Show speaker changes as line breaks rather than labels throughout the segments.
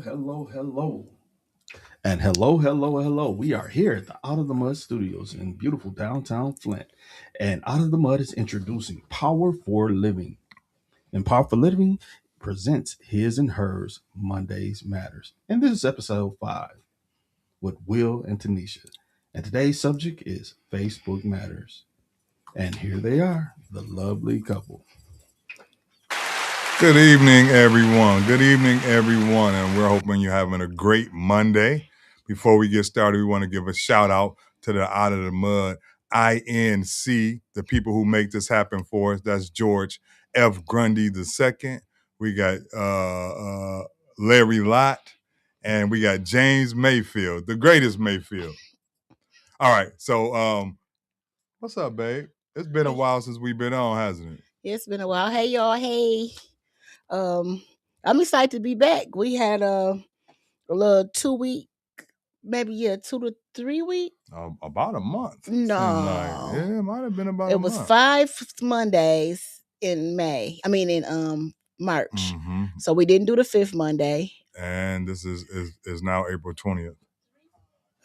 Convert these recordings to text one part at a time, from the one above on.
Hello, hello. And hello, hello, hello. We are here at the Out of the Mud Studios in beautiful downtown Flint. And Out of the Mud is introducing Power for Living. And Power for Living presents his and hers Mondays Matters. And this is episode 5 with Will and Tanisha. And today's subject is Facebook Matters. And here they are, the lovely couple.
Good evening, everyone. Good evening, everyone. And we're hoping you're having a great Monday. Before we get started, we want to give a shout out to the Out of the Mud INC, the people who make this happen for us. That's George F. Grundy II. We got Larry Lott, and we got James Mayfield, the greatest Mayfield. All right. So, what's up, babe? It's been a while since we've been on, hasn't it?
It's been a while. Hey y'all, hey. I'm excited to be back. We had a little 2 week, maybe 2 to 3 week.
About a month.
No.
Yeah, it might have been about a month.
It was 5 Mondays in May. I mean in March.
Mm-hmm.
So we didn't do the 5th Monday.
And this is now April 20th.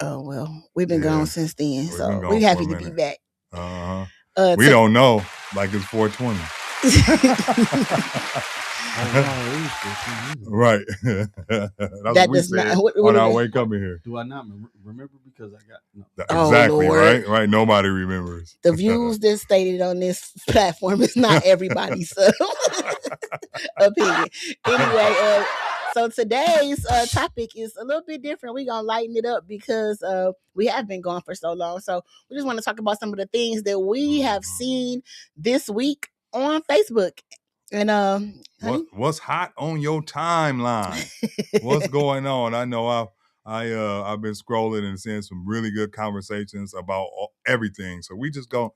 Oh well, we've been gone since then.
We've
So we're happy to be back.
Uh-huh. We don't know. Like it's 420. Right. That's
that
what we
does
said
not
on our way coming here.
Do I not remember because I got no.
Exactly, right? Nobody remembers.
The views that's stated on this platform is not everybody's opinion. Anyway, so today's topic is a little bit different. We're going to lighten it up because we have been gone for so long. So we just want to talk about some of the things that we have seen this week on Facebook. And
what's hot on your timeline? What's going on? I know I've been scrolling and seeing some really good conversations about everything. So we just gonna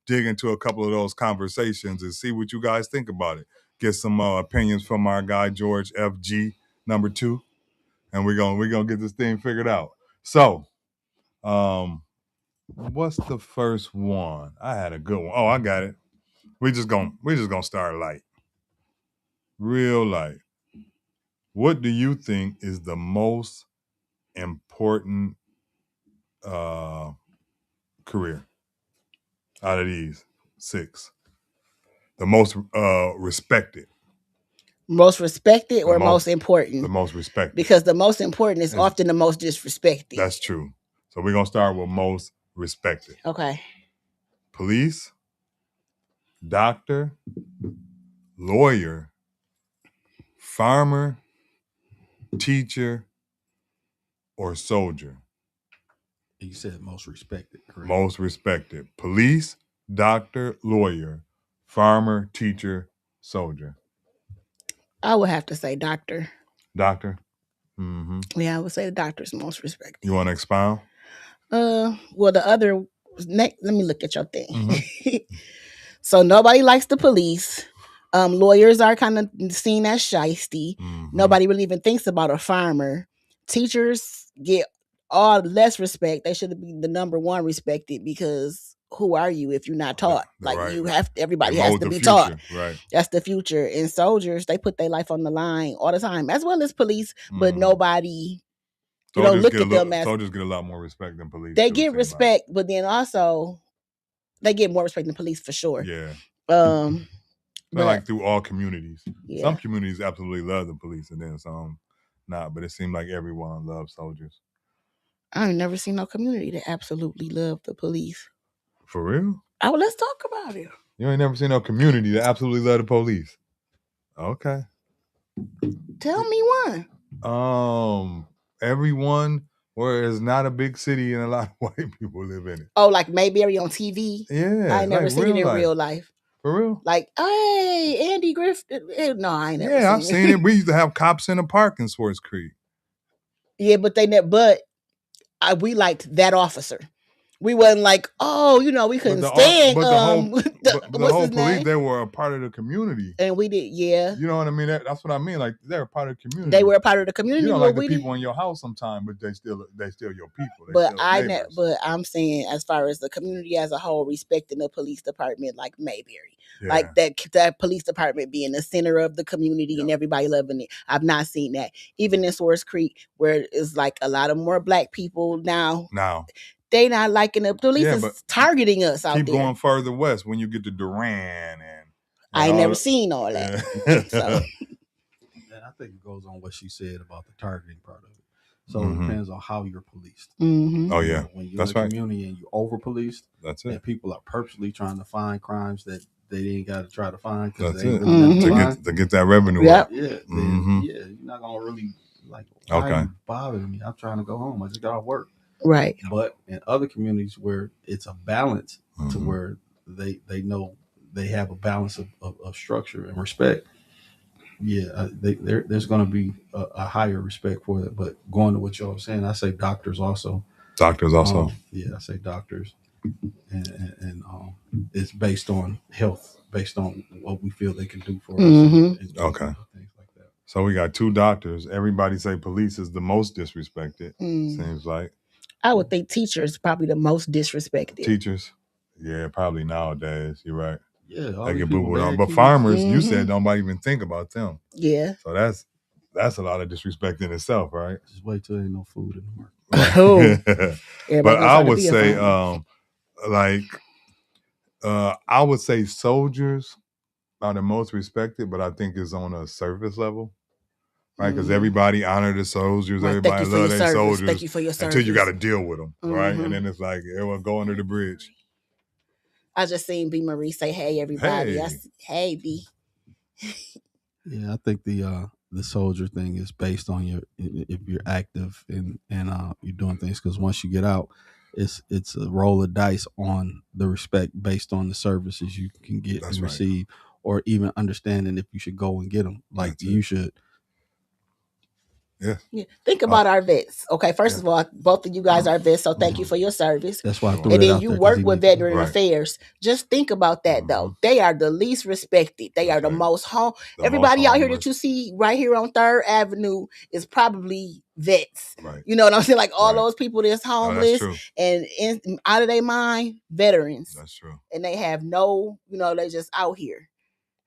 dig into a couple of those conversations and see what you guys think about it. Get some opinions from our guy George FG number 2, and we're gonna get this thing figured out. So, what's the first one? I had a good one. Oh, I got it. We just gonna start light, real light. What do you think is the most important career out of these 6? The most respected.
Most respected or most important?
The most respected.
Because the most important is often the most disrespected.
That's true. So we're going to start with most respected.
Okay.
Police, doctor, lawyer, farmer, teacher, or soldier.
You said most respected, correct?
Most respected. Police, doctor, lawyer, farmer, teacher, soldier.
I would have to say doctor.
Doctor? Mm-hmm.
Yeah, I would say the doctor's most respected.
You want to expound?
Well, the other, let me look at your thing. Mm-hmm. So nobody likes the police. Lawyers are kind of seen as shiesty. Mm-hmm. Nobody really even thinks about a farmer. Teachers get all less respect. They should be the number one respected because who are you if you're not taught? Like you have to, everybody has to be taught.
Right.
That's the future. And soldiers, they put their life on the line all the time, as well as police, but nobody look at them as
soldiers get a lot more respect than police.
They get respect, but then also they get more respect than police for sure.
Yeah. But like through all communities. Yeah. Some communities absolutely love the police and then some not, but it seems like everyone loves soldiers.
I ain't never seen no community that absolutely love the police.
For real?
Oh, let's talk about it.
You ain't never seen no community that absolutely love the police. Okay.
Tell me one.
Everyone where it's not a big city and a lot of white people live in it.
Oh, like Mayberry on TV?
Yeah.
I ain't never seen it in real life.
For real?
Like, hey, Andy Griffith. No, I ain't never seen it.
Yeah, I've seen it. We used to have cops in the park in Swartz Creek.
Yeah, but we liked that officer. We wasn't like, oh, we couldn't stand
the
what's
whole
his
police,
name?
they were a part of the community.
And we did, yeah.
You know what I mean? That's what I mean. Like, they're a part of the community.
They were a part of the community.
You don't like the people in your house sometimes, but they still your people.
But I'm saying, as far as the community as a whole, respecting the police department like Mayberry. Yeah. Like that police department being the center of the community and everybody loving it. I've not seen that. Even in Swords Creek, where it's like a lot of more black people now. They not liking the police is targeting us out there.
Keep going further west when you get to Duran and
I ain't never seen all that. So.
And I think it goes on what she said about the targeting part of it. So it depends on how you're policed.
Oh yeah,
when you're in the community and you're over policed,
that's it.
And people are purposely trying to find crimes that they ain't got to try to find because
they to get that revenue.
Yep.
Yeah, you're not gonna really like. Why are you bothering me? I'm trying to go home. I just got off work.
Right.
But in other communities where it's a balance to where they know they have a balance of structure and respect. Yeah, there's going to be a higher respect for it. But going to what y'all were saying, I say doctors also. Yeah, I say doctors. And it's based on health, based on what we feel they can do for us. And things like that.
So we got 2 doctors. Everybody say police is the most disrespected. Seems like.
I would think teachers probably the most disrespected.
Teachers? Yeah, probably nowadays. You're right.
Yeah,
they get boo-booed on. But farmers, you said nobody even think about them.
Yeah.
So that's a lot of disrespect in itself, right?
Just wait till there ain't no food in the
market. But I would say, I would say soldiers are the most respected, but I think it's on a surface level. Right, because everybody honor the soldiers, everybody love their soldiers.
Thank you for your service.
Until you got to deal with them, right? And then it's like everyone go under the bridge.
I just seen B. Marie say, "Hey, everybody!" Hey B.
Yeah, I think the soldier thing is based on if you're active and you're doing things, because once you get out, it's a roll of dice on the respect based on the services you can get and receive, or even understanding if you should go and get them. Like you should.
Yeah.
Think about our vets. Okay, first of all, both of you guys are vets, so thank you for your service.
That's why I threw
and
it
then
out
you
there,
work with Veteran Affairs. Just think about that though. They are the least respected. They are the most home. Everybody out here that you see right here on 3rd Avenue is probably vets.
Right.
You know what I'm saying? Like all those people that's homeless and out of their mind, veterans.
That's true.
And they have no, they just out here.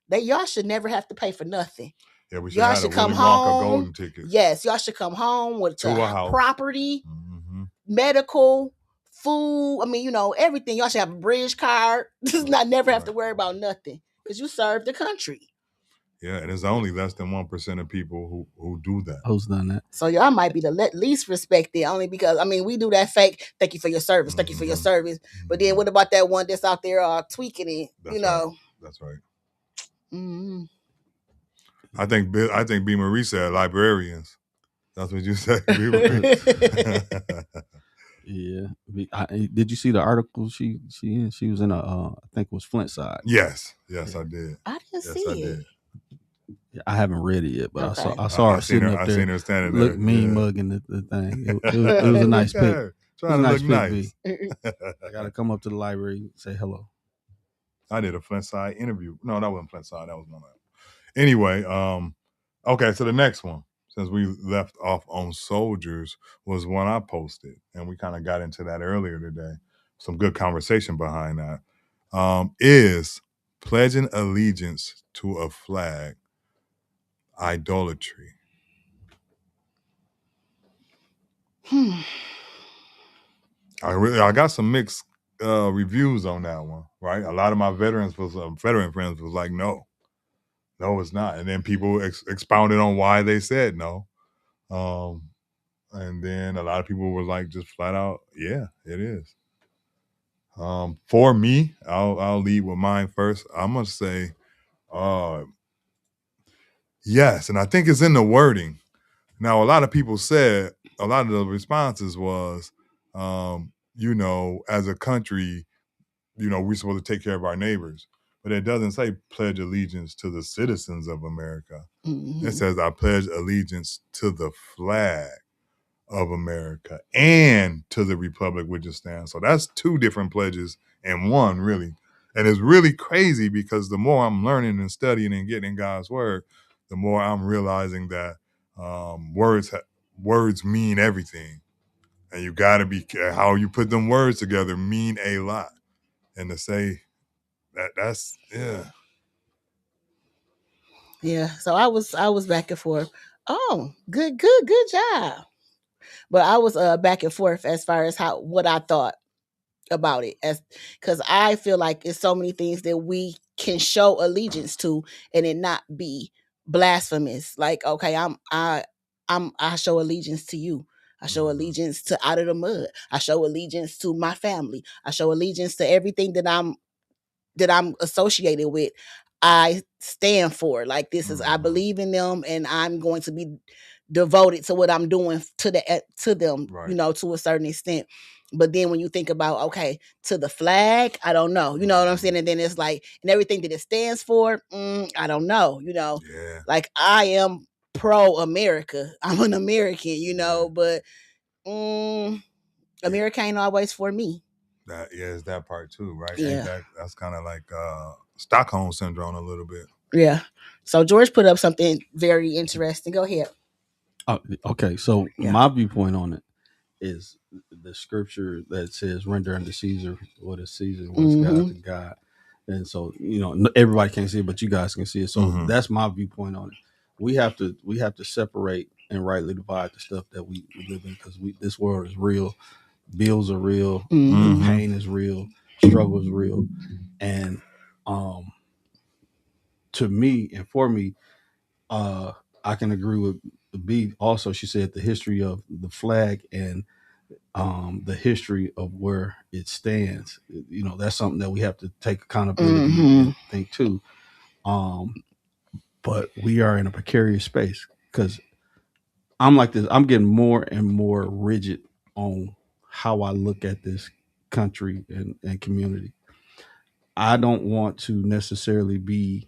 Y'all should never have to pay for nothing.
Yeah, we should have come home. Golden ticket.
Yes, y'all should come home with property, medical, food. I mean, everything. Y'all should have a bridge card. Never have to worry about nothing because you serve the country.
Yeah, and it's only less than 1% of people who do that.
Who's done that?
So y'all might be the least respected, only because we do that fake. Thank you for your service. Thank you for your service. But then what about that one that's out there tweaking it?
That's right. Mm-hmm. I think B. Marie said librarians. That's what you said.
Yeah. Did you see the article she was in I think it was Flint side.
Yes, I did.
I didn't see it.
Yeah, I haven't read it yet, but I saw her sitting up there.
I seen her standing there.
Mean mugging the thing. It was a nice pic.
Trying to look nice.
I got to come up to the library and say hello.
I did a Flint side interview. No, that wasn't Flint side. That was one of them. Anyway, okay, so the next one, since we left off on soldiers, was one I posted, and we kind of got into that earlier today. Some good conversation behind that. Is pledging allegiance to a flag idolatry? I got some mixed reviews on that one, right? A lot of my veteran friends was like, no, it's not. And then people expounded on why they said no. And then a lot of people were like, just flat out, yeah, it is. For me, I'll lead with mine first. I'm going to say, yes. And I think it's in the wording. Now, a lot of people said, a lot of the responses was, as a country, we're supposed to take care of our neighbors. But it doesn't say pledge allegiance to the citizens of America. Mm-hmm. It says I pledge allegiance to the flag of America and to the republic which it stands. So that's two different pledges in one, really. And it's really crazy because the more I'm learning and studying and getting in God's word, the more I'm realizing that words mean everything. And you got to be, how you put them words together mean a lot. And to say that's, yeah.
Yeah. So I was back and forth. Oh, good job. But I was back and forth as far as what I thought about it, as because I feel like it's so many things that we can show allegiance to and it not be blasphemous. Like, okay, I show allegiance to you. I show allegiance to Out of the Mud. I show allegiance to my family. I show allegiance to everything that I'm associated with. I stand for. Like, this is, I believe in them, and I'm going to be devoted to what I'm doing to them,
Right.
To a certain extent. But then when you think about, okay, to the flag, I don't know, you know what I'm saying? And then it's like, and everything that it stands for, I don't know,
Yeah.
like, I am pro-America. I'm an American, but America ain't always for me.
It's that part too, right?
Yeah.
That's kind of like Stockholm syndrome a little bit.
Yeah. So George put up something very interesting. Go ahead.
Okay, so my viewpoint on it is the scripture that says, "Render unto Caesar what is Caesar, what's God to God." And so, everybody can't see it, but you guys can see it. So that's my viewpoint on it. We have to separate and rightly divide the stuff that we live in, because this world is real. Bills are real. Pain is real. Struggle is real. And to me and for me, I can agree with B. Also, she said the history of the flag and the history of where it stands. That's something that we have to take accountability and think too. But we are in a precarious space, because I'm like this. I'm getting more and more rigid on how I look at this country and community. I don't want to necessarily be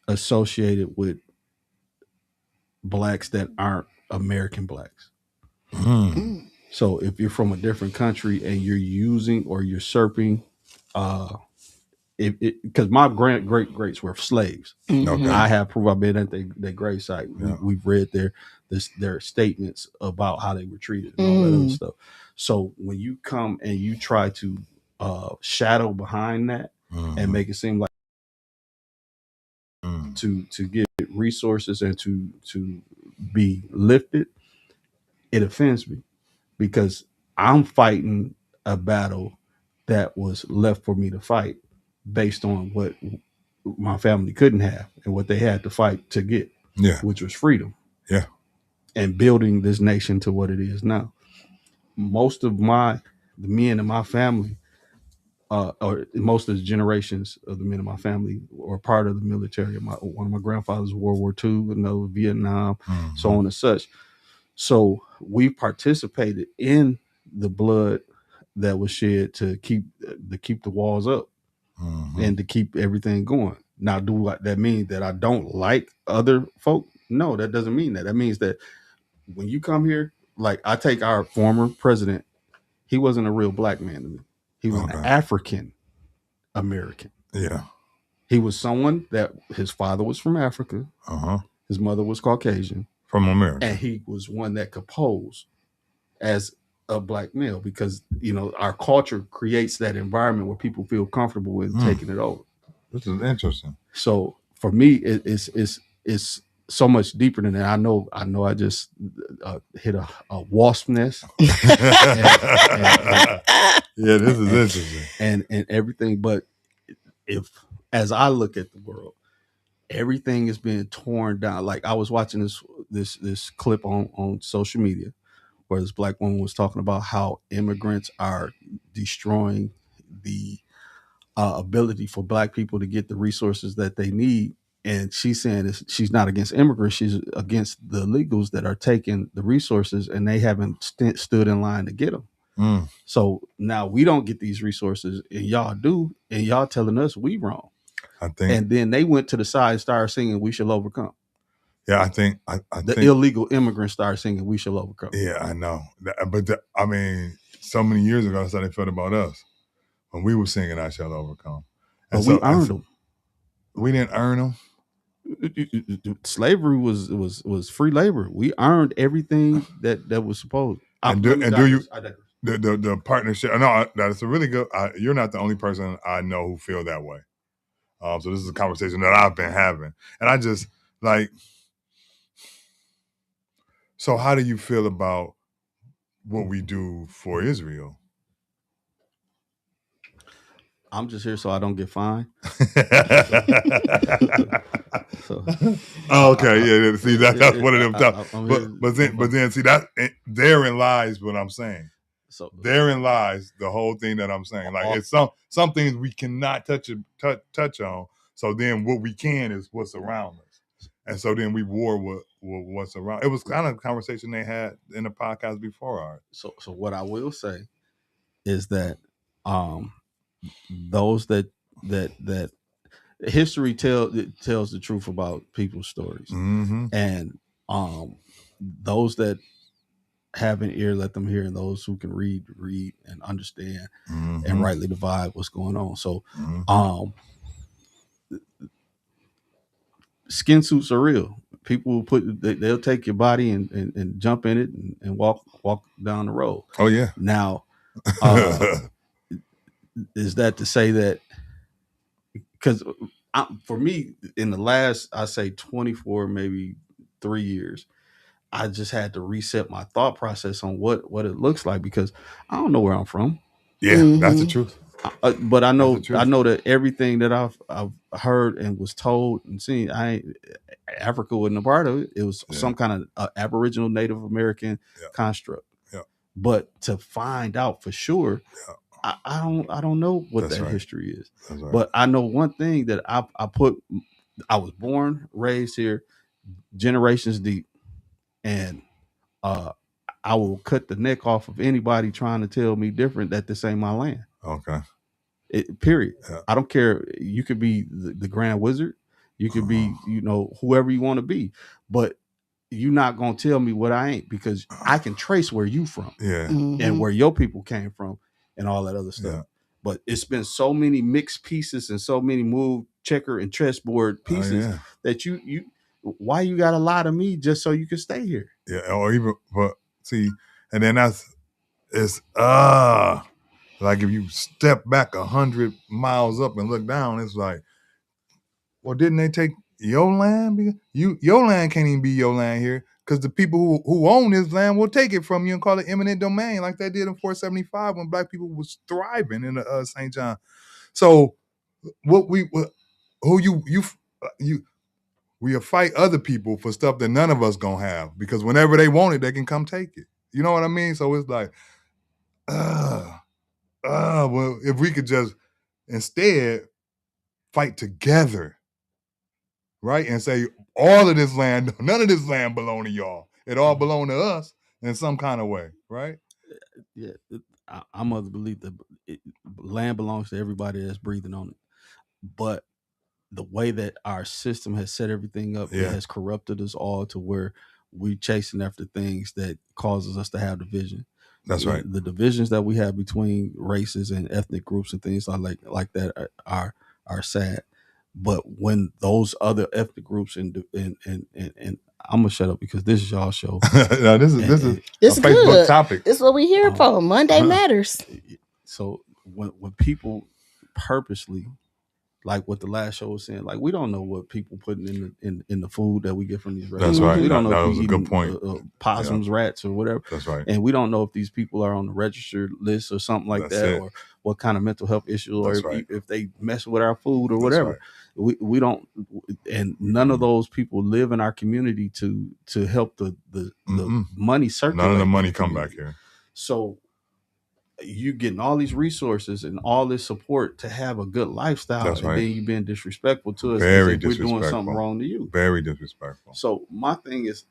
associated with blacks that aren't American blacks. So if you're from a different country and you're using or usurping, because my great greats were slaves.
Okay.
I have proof. I've been at their grave site. We've read their statements about how they were treated and all that other stuff. So when you come and you try to shadow behind that and make it seem like to get resources and to be lifted, it offends me, because I'm fighting a battle that was left for me to fight based on what my family couldn't have and what they had to fight to get, which was freedom.
Yeah.
And building this nation to what it is now. Most of the men in my family, or most of the generations of the men in my family, were part of the military. One of my grandfathers, World War II, another Vietnam, so on and such. So we participated in the blood that was shed to keep the walls up and to keep everything going. Now, do that mean that I don't like other folk? No, that doesn't mean that. That means that when you come here, like, I take our former president, he wasn't a real black man to me. He was an African American.
Yeah.
He was someone that his father was from Africa. His mother was Caucasian.
From America.
And he was one that could pose as a black male, because our culture creates that environment where people feel comfortable with taking it over.
This is interesting.
So for me, it's so much deeper than that. I know I just hit a wasp nest.
Yeah, this is interesting.
And everything, but as I look at the world, everything is being torn down. Like, I was watching this clip on social media where this black woman was talking about how immigrants are destroying the ability for black people to get the resources that they need. And she's saying she's not against immigrants. She's against the illegals that are taking the resources and they haven't stood in line to get them. So now we don't get these resources and y'all do, and y'all telling us we wrong.
I think.
And then they went to the side and started singing "We Shall Overcome."
Yeah, I think
The illegal immigrants started singing "We Shall Overcome."
Yeah, I know. But I mean, so many years ago, that's how they felt about us when we were singing "I Shall Overcome."
And but we earned them.
We didn't earn them.
Slavery was free labor. We earned everything that was supposed.
And do you the partnership? No, that's a really good. You're not the only person I know who feel that way. So this is a conversation that I've been having, and I just like. So how do you feel about what we do for Israel?
I'm just here so I don't get fined.
Okay, see that's one of them tough. But then see that therein lies what I'm saying. So therein lies the whole thing that I'm saying. Like it's some things we cannot touch on. So then what we can is what's around us. And so then we war with what's around. It was kind of a conversation they had in the podcast before ours.
So what I will say is that those that history tells the truth about people's stories, and those that have an ear, let them hear, and those who can read and understand and rightly divide what's going on. So skin suits are real. People will they'll take your body and jump in it and walk down the road.
Oh yeah.
Now is that to say that, because for me, in the last, I say 24, maybe 3 years, I just had to reset my thought process on what it looks like, because I don't know where I'm from.
Yeah, that's the truth.
But I know that everything that I've heard and was told and seen, Africa wasn't a part of it. It was some kind of Aboriginal Native American construct.
Yeah.
But to find out for sure, I don't know what that history is. Right. But I know one thing, that I was born, raised here, generations deep, and I will cut the neck off of anybody trying to tell me different, that this ain't my land.
Okay.
Period. Yeah. I don't care. You could be the Grand Wizard. You could be, whoever you want to be, but you're not gonna tell me what I ain't, because I can trace where you from, and where your people came from, and all that other stuff. Yeah. But it's been so many mixed pieces and so many move, checker, and chessboard pieces that you why you gotta lie to me just so you can stay here?
Yeah, or even, but see, and then it's like if you step back 100 miles up and look down, it's like, well, didn't they take your land? Your land can't even be your land here, because the people who own this land will take it from you and call it eminent domain, like they did in 475 when Black people was thriving in St. John. So we'll fight other people for stuff that none of us gonna have, because whenever they want it, they can come take it. You know what I mean? So it's like, well, if we could just instead fight together, right? And say, all of this land, none of this land belong to y'all. It all belong to us in some kind of way, right?
Yeah, I'm of the belief that land belongs to everybody that's breathing on it. But the way that our system has set everything up, it has corrupted us all to where we're chasing after things that causes us to have division.
That's right.
The divisions that we have between races and ethnic groups and things like that are sad. But when those other ethnic groups and I'm gonna shut up because this is y'all show.
No, this is a Facebook
good
topic.
This is what we here for. Monday matters.
So when people purposely, like what the last show was saying, like, we don't know what people putting in the food that we get from these restaurants.
That's right.
We don't know
that
if
was a good point.
Possums, rats, or whatever.
That's right.
And we don't know if these people are on the registered list or something like that, or what kind of mental health issues, or if they mess with our food or whatever. We don't, and none of those people live in our community to help the money circulate.
None of the money come back here.
So you getting all these resources and all this support to have a good lifestyle, and then you being disrespectful to us.
Very
disrespectful. We're doing something wrong to you.
Very disrespectful.
So my thing is,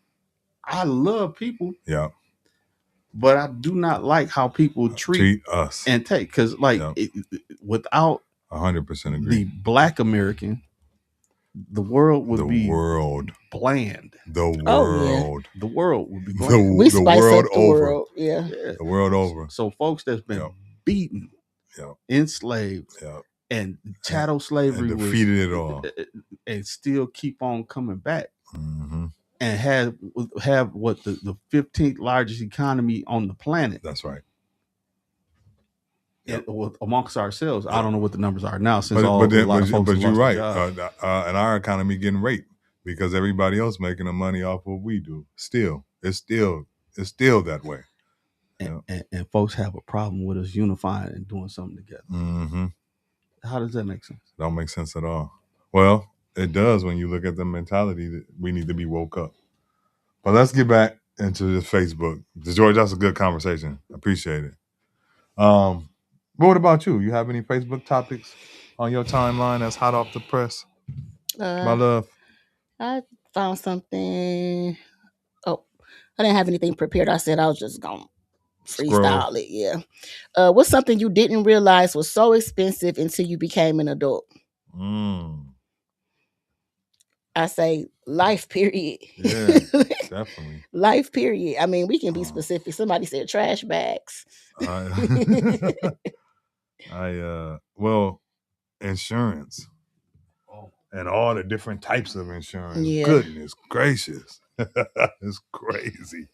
I love people.
Yeah.
But I do not like how people treat
us
and take, because without
100% agree.
The Black American, the world would
The
be
world.
bland.
The
Oh, yeah.
world.
The world would be bland.
We
The
spice
world
up the
over.
world. Yeah.
Yeah.
The world over.
So folks that's been
Yep.
beaten,
Yep.
enslaved,
Yep.
and chattel slavery
And
was
defeated it all.
and still keep on coming back.
Mm-hmm.
And have what the 15th largest economy on the planet.
That's right.
Amongst ourselves.
Yep.
I don't know what the numbers are now since
But
a lot of folks
you're
have lost
right.
their jobs.
And our economy getting raped because everybody else making the money off what we do. Still, it's still that way.
And folks have a problem with us unifying and doing something together.
Mm-hmm.
How does that make sense?
Don't make sense at all. Well, it does when you look at the mentality that we need to be woke up. But let's get back into this Facebook. George, that's a good conversation. Appreciate it. What about you? You have any Facebook topics on your timeline that's hot off the press? My love.
I found something. Oh, I didn't have anything prepared. I said I was just going to freestyle it. Yeah. What's something you didn't realize was so expensive until you became an adult? I say life, period.
Yeah, definitely.
Life, period. I mean, we can be specific. Somebody said trash bags.
Well, insurance. And all the different types of insurance.
Yeah.
Goodness gracious. It's crazy.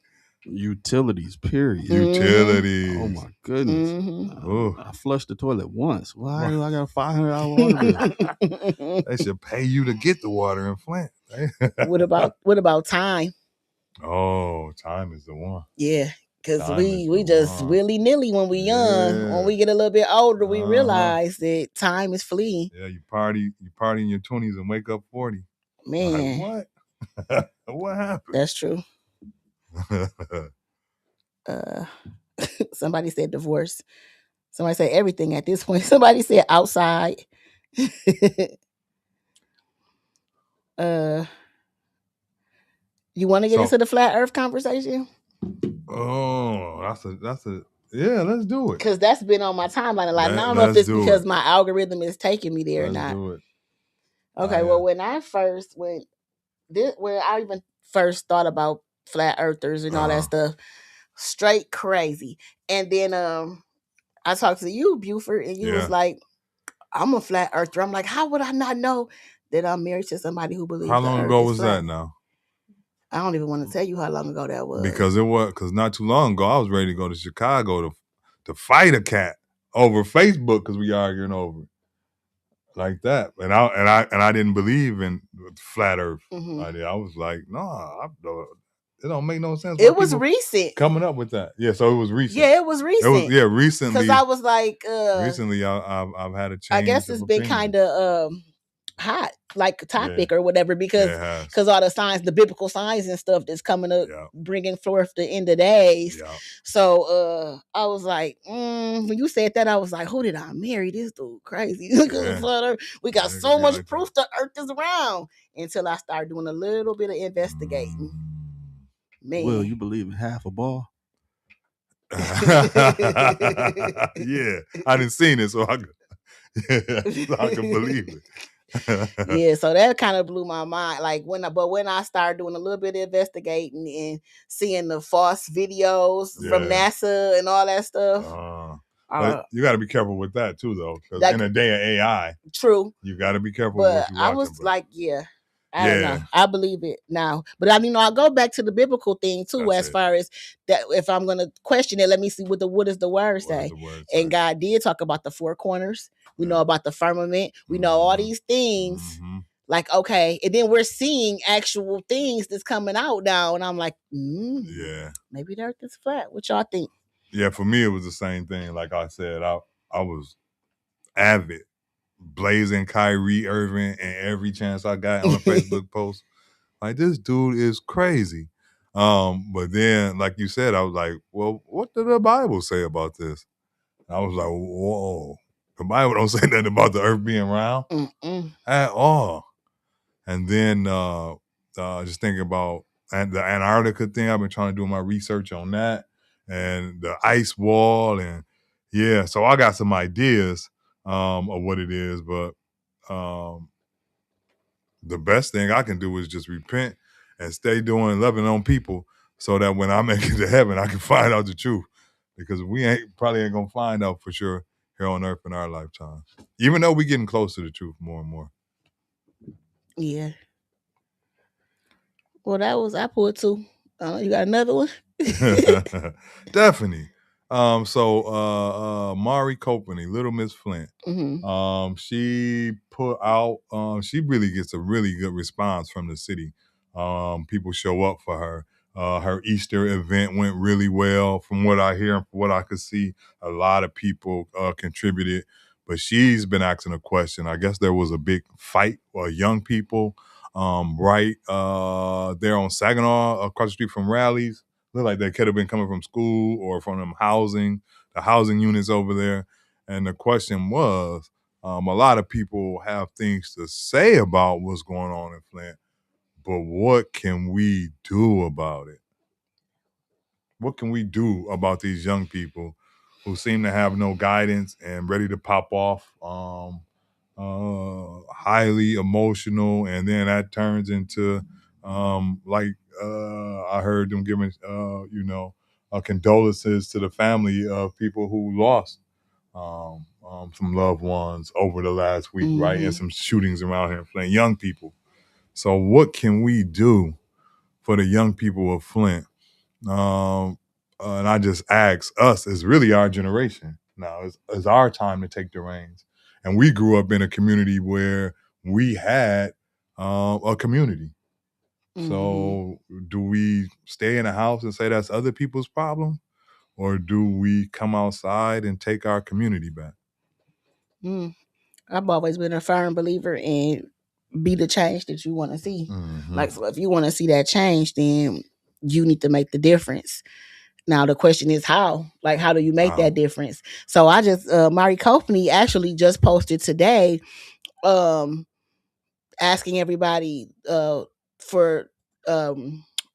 Utilities, period.
Utilities.
Oh my goodness.
Mm-hmm.
I flushed the toilet once. Why do I got a $500 water bill?
They should pay you to get the water in Flint.
What about time?
Oh, time is the one.
Yeah. Because we just willy-nilly when we young. Yeah. When we get a little bit older, we realize that time is fleeing.
Yeah, you party in your 20s and wake up 40.
Man.
Like, what? What happened?
That's true. Somebody said divorce. Somebody said everything at this point. Somebody said outside. You want to get into the flat earth conversation?
Oh, that's a yeah, let's do it.
Because that's been on my timeline a lot. And I don't know if it's because my algorithm is taking me there or not. Do it. Okay, well, when I even first thought about flat earthers and all that stuff, straight crazy. And then I talked to you, Buford, and you was like, I'm a flat earther. I'm like, how would I not know that I'm married to somebody who believes?
How long ago was that now?
I don't even want to tell you how long ago that was.
Because not too long ago, I was ready to go to Chicago to fight a cat over Facebook because we arguing over it. Like that. And I didn't believe in flat earth. Mm-hmm. I was like, no, it don't make no sense.
It was recent.
Coming up with that. Yeah, so it was recent.
Yeah, it was recent.
Recently.
Because I was like
recently I've had a change.
I guess it's been kind of hot, like topic or whatever, because all the signs, the biblical signs and stuff that's coming up, bringing forth the end of days. Yeah. So I was like, when you said that, I was like, who did I marry? This dude crazy. We got so much proof the earth is round until I started doing a little bit of investigating. Man.
Will, you believe in half a ball?
Yeah, I didn't seen it, so I can believe it.
Yeah, so that kind of blew my mind. Like when I started doing a little bit of investigating and seeing the false videos from NASA and all that stuff.
You got to be careful with that too, though, because in a day of AI,
true,
you got to be careful.
But
what you're watching,
I was like, I don't know. I believe it now. But I'll go back to the biblical thing too, as far as that. If I'm going to question it, let me see what does the word say. And God did talk about the four corners. We know about the firmament. We know all these things. Mm-hmm. Like, okay. And then we're seeing actual things that's coming out now. And I'm like, maybe the earth is flat. What y'all think?
Yeah, for me, it was the same thing. Like I said, I was avid. Blazing Kyrie Irving and every chance I got on a Facebook post. Like, this dude is crazy. But then, like you said, I was like, well, what did the Bible say about this? And I was like, whoa. The Bible don't say nothing about the earth being round at all. And then just thinking about the Antarctica thing. I've been trying to do my research on that and the ice wall. And so I got some ideas of what it is, but the best thing I can do is just repent and stay doing loving on people, so that when I make it to heaven, I can find out the truth. Because we probably ain't gonna find out for sure here on earth in our lifetime, even though we're getting close to the truth more and more.
Yeah. Well, that was I pulled two. You got another one?
Definitely. So Mari Copany, Little Miss Flint.
Mm-hmm.
She put out. She really gets a really good response from the city. People show up for her. Her Easter event went really well, from what I hear and from what I could see. A lot of people contributed, but she's been asking a question. I guess there was a big fight for young people, right there on Saginaw, across the street from Rallies. Looked like they could have been coming from school or from the housing units over there. And the question was, a lot of people have things to say about what's going on in Flint, but what can we do about it? What can we do about these young people who seem to have no guidance and ready to pop off, highly emotional, and then that turns into I heard them giving condolences to the family of people who lost some loved ones over the last week, right? And some shootings around here in Flint, young people. So what can we do for the young people of Flint? And I just ask us, it's really our generation now. It's our time to take the reins. And we grew up in a community where we had a community. So do we stay in the house and say that's other people's problem? Or do we come outside and take our community back?
I've always been a firm believer in be the change that you want to see. Like, so if you want to see that change, then you need to make the difference. Now the question is how? Like, how do you make that difference? So I just Mari Copany actually just posted today, asking everybody for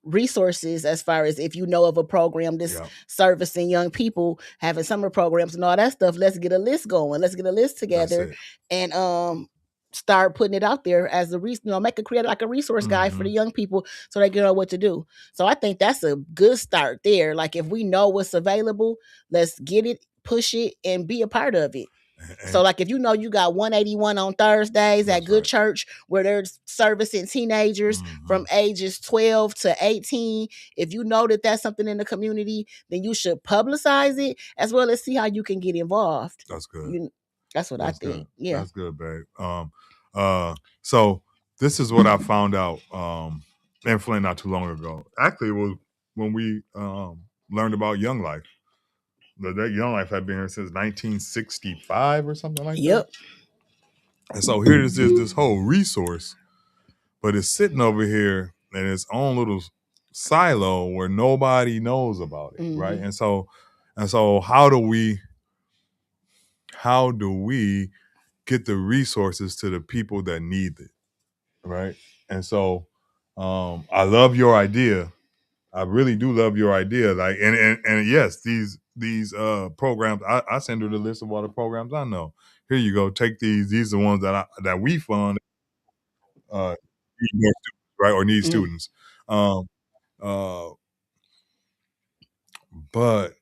resources, as far as if you know of a program that's servicing young people, having summer programs and all that stuff. Let's get a list going. Let's get a list together and start putting it out there as create like a resource guide for the young people so they know what to do. So I think that's a good start there. Like, if we know what's available, let's get it, push it, and be a part of it. So, like, if you know you got 181 on Thursdays at Good Church, where they're servicing teenagers from ages 12 to 18, if you know that that's something in the community, then you should publicize it, as well as see how you can get involved.
That's good.
That's what I think. Yeah.
That's good, babe. So this is what I found out in Flint not too long ago. Actually, it was when we learned about Young Life. That Young Life had been here since 1965 or something like that. And so here is this whole resource, but it's sitting over here in its own little silo where nobody knows about it, right? And so how do we get the resources to the people that need it, right? And so I love your idea. I really do love your idea. Like, and yes, these programs, I send her the list of all the programs I know. Here you go. Take these. These are the ones that we fund. Need more students, right? Or need students. But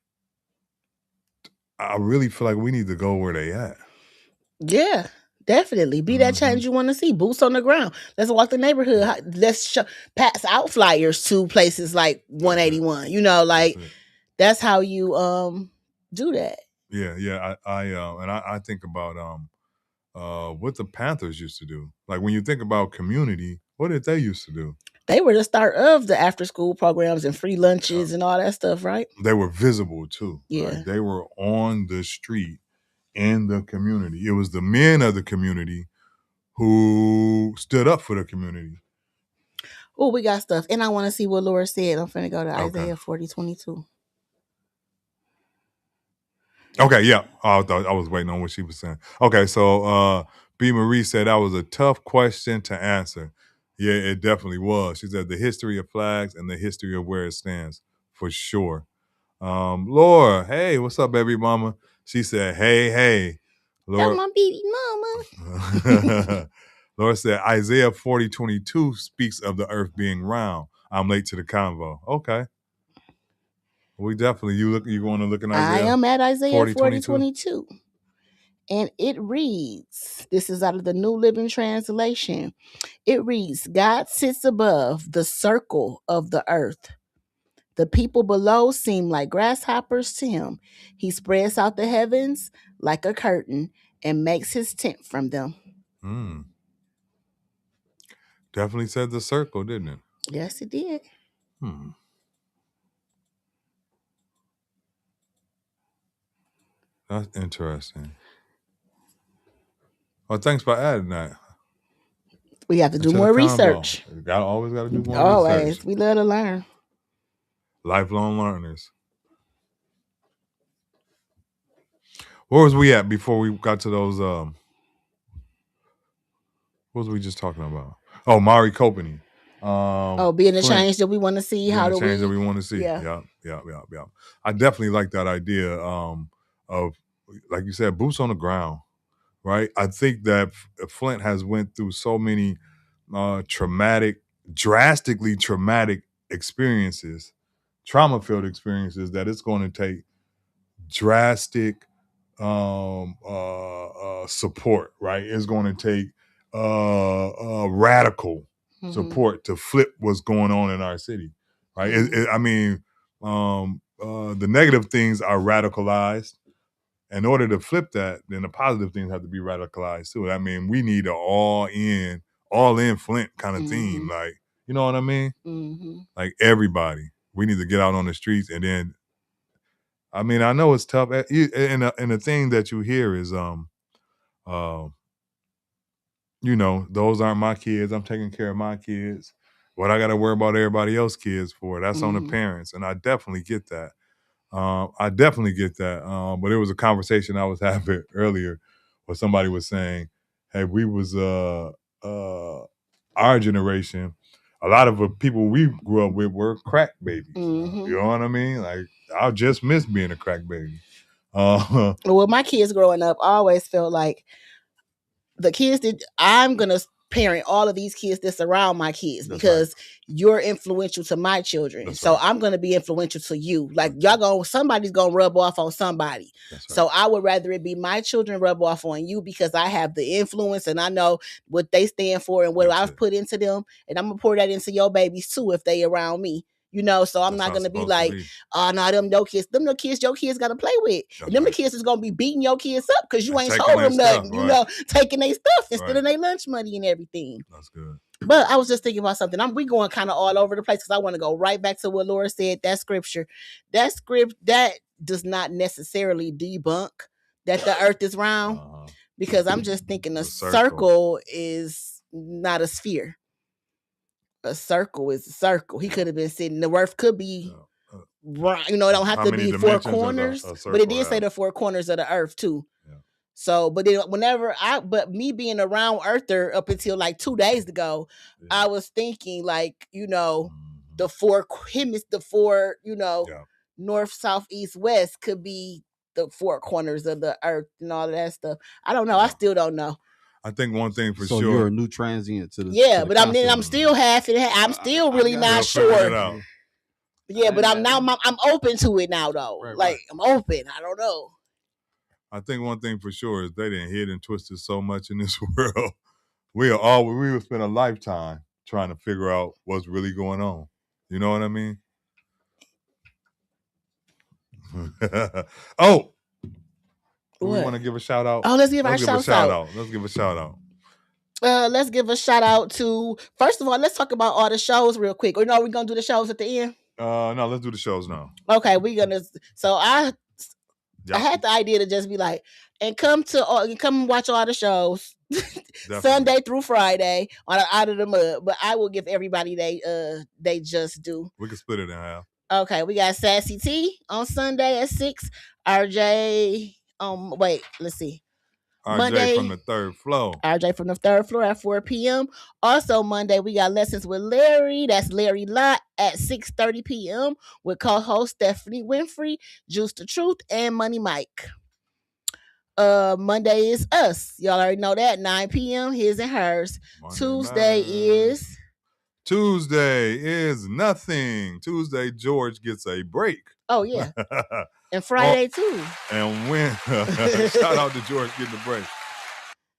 I really feel like we need to go where they at.
Yeah, definitely. Be that change you want to see. Boots on the ground. Let's walk the neighborhood. Let's pass out flyers to places like 181. You know, like that's how you do that.
Yeah. I think about what the Panthers used to do. Like, when you think about community, what did they used to do?
They were the start of the after school programs and free lunches and all that stuff, right?
They were visible too.
Yeah.
Right? They were on the street in the community. It was the men of the community who stood up for the community.
Oh, we got stuff. And I want to see what Laura said. I'm finna go to Isaiah 40:22.
Okay, yeah. I was waiting on what she was saying. Okay, so B. Marie said that was a tough question to answer. Yeah, it definitely was. She said the history of flags and the history of where it stands, for sure. Laura, hey, what's up, baby mama? She said, hey. Laura,
that's my baby mama.
Laura said Isaiah 40:22 speaks of the earth being round. I'm late to the convo. Okay. We definitely, you want to look in Isaiah?
I am at Isaiah 40:22. And it reads, this is out of the New Living Translation. It reads, God sits above the circle of the earth. The people below seem like grasshoppers to him. He spreads out the heavens like a curtain and makes his tent from them.
Definitely said the circle, didn't it?
Yes, it did.
That's interesting. Well, thanks for adding that.
We have to do more research.
Always got to do more research.
Always. We love to learn.
Lifelong learners. Where was we at before we got to those? What was we just talking about? Oh, Mari Copeny.
Being the change that we want to see. How do we?
Change that we want to see. Yeah. I definitely like that idea of, like you said, boots on the ground, right? I think that Flint has went through so many drastically traumatic experiences, trauma-filled experiences, that it's going to take drastic support, right? It's going to take radical support to flip what's going on in our city, right? The negative things are radicalized. In order to flip that, then the positive things have to be radicalized too. I mean, we need an all-in Flint kind of theme, like, you know what I mean? Like everybody, we need to get out on the streets, and then, I mean, I know it's tough, and the thing that you hear is, those aren't my kids. I'm taking care of my kids. What I got to worry about everybody else's kids for? That's on the parents, and I definitely get that. But it was a conversation I was having earlier where somebody was saying, hey, we was our generation, a lot of the people we grew up with were crack babies. You know what I mean? Like, I just miss being a crack baby.
Well, my kids growing up, I always felt like the kids that I'm going to parent all of these kids that surround my kids, because you're influential to my children. So I'm going to be influential to you. Like, somebody's going to rub off on somebody. So I would rather it be my children rub off on you, because I have the influence and I know what they stand for and what I've put into them. And I'm going to pour that into your babies too, if they around me. So I'm not going to be like, oh, no, them no kids your kids got to play with. And them the kids is going to be beating your kids up because you ain't told them nothing, taking their stuff instead of their lunch money and everything.
That's good.
But I was just thinking about something. We going kind of all over the place, because I want to go right back to what Laura said, that scripture. That script, that does not necessarily debunk that the earth is round, because I'm just thinking a circle is not a sphere. A circle is a circle. He could have been sitting, the earth could be right, it don't have to be four corners, but it did say the four corners of the earth too. So, but then me being around Earther up until like 2 days ago, I was thinking like, the four north, south, east, west could be the four corners of the earth and all of that stuff. I don't know. I still don't know.
I think one thing for
sure. So you're a new transient to the.
Yeah, but I'm still half and half. I'm still really not sure. Yeah, but I'm open to it now though. Right. I'm open. I don't know.
I think one thing for sure is they didn't hit and twisted so much in this world. We would spend a lifetime trying to figure out what's really going on. You know what I mean? Oh. We want to give a shout out.
Oh, let's give a shout out.
Let's give a shout out.
Let's give a shout out to, first of all, let's talk about all the shows real quick. Or no, we're going to do the shows at the end?
No, let's do the shows now.
Okay, so I had the idea to just be like, and come and watch all the shows Sunday through Friday on Out of the Mud. But I will give everybody they just do.
We can split it in half.
Okay, we got Sassy T on Sunday at 6. RJ, let's see.
RJ
Monday,
from the third floor.
RJ from the third floor at 4 p.m. Also Monday, we got Lessons with Larry. That's Larry Lott at 6:30 p.m. with co-host Stephanie Winfrey, Juice the Truth, and Money Mike. Monday is us. Y'all already know that. 9 p.m. His and hers.
Monday
Tuesday
matters.
is.
Tuesday is nothing. Tuesday, George gets a break.
Oh yeah. And Friday too.
And when shout out to George getting the break.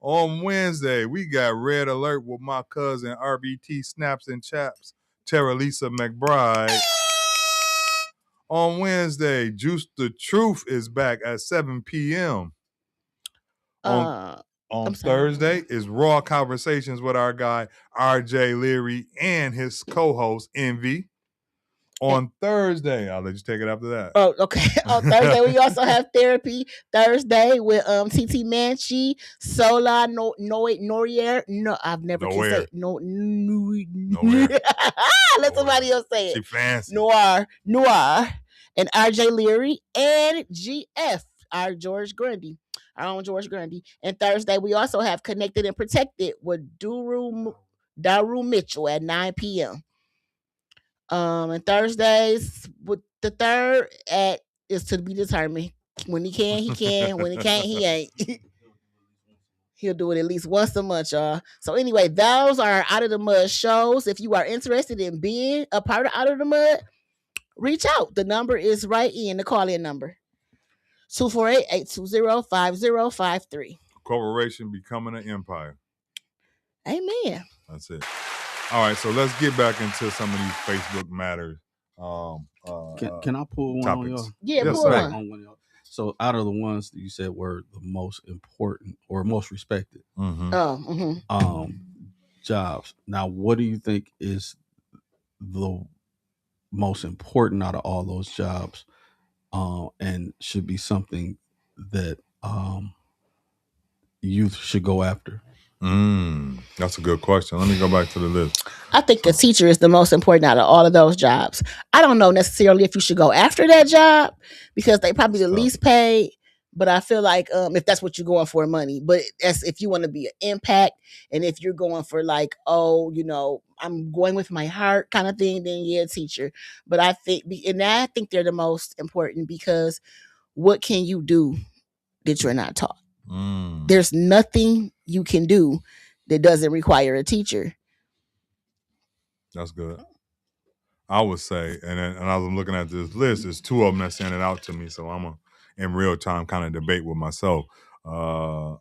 On Wednesday, we got Red Alert with my cousin RBT Snaps and Chaps, Tara Lisa McBride. On Wednesday, Juice the Truth is back at 7 p.m. On Thursday is Raw Conversations with our guy RJ Leary and his co-host Envy. On Thursday, I'll let you take it after that.
Oh, okay. On Thursday, we also have Therapy Thursday with TT Manchi, Sola Norier. No, I've never can say Nowhere. Let somebody else say it.
She fancy.
Noir, and RJ Leary and GF, our George Grundy. Our own George Grundy. And Thursday, we also have Connected and Protected with Daru Mitchell at 9 p.m. And Thursdays with the third is to be determined. When he can, he can. When he can't, he ain't. He'll do it at least once a month, y'all. So anyway, those are Out of the Mud shows. If you are interested in being a part of Out of the Mud, reach out. The number is right in the call-in number. 248-820-5053.
Corporation becoming an empire.
Amen.
That's it. All right, so let's get back into some of these Facebook matters.
Can I pull one
topics.
on y'all?
Yeah,
Yes,
pull
sir.
one.
On one of y'all. So out of the ones that you said were the most important or most respected jobs, now what do you think is the most important out of all those jobs, and should be something that youth should go after?
That's a good question. Let me go back to the list.
I think a teacher is the most important out of all of those jobs. I don't know necessarily if you should go after that job because they probably the least paid. But I feel like if that's what you're going for, money. But that's if you want to be an impact, and if you're going for like, oh, I'm going with my heart kind of thing, then yeah, teacher. But I think they're the most important because what can you do that you're not taught? There's nothing you can do that doesn't require a teacher.
That's good. I would say, and I was looking at this list, there's two of them that standing out to me, so I'm in real time kind of debate with myself. Lawyer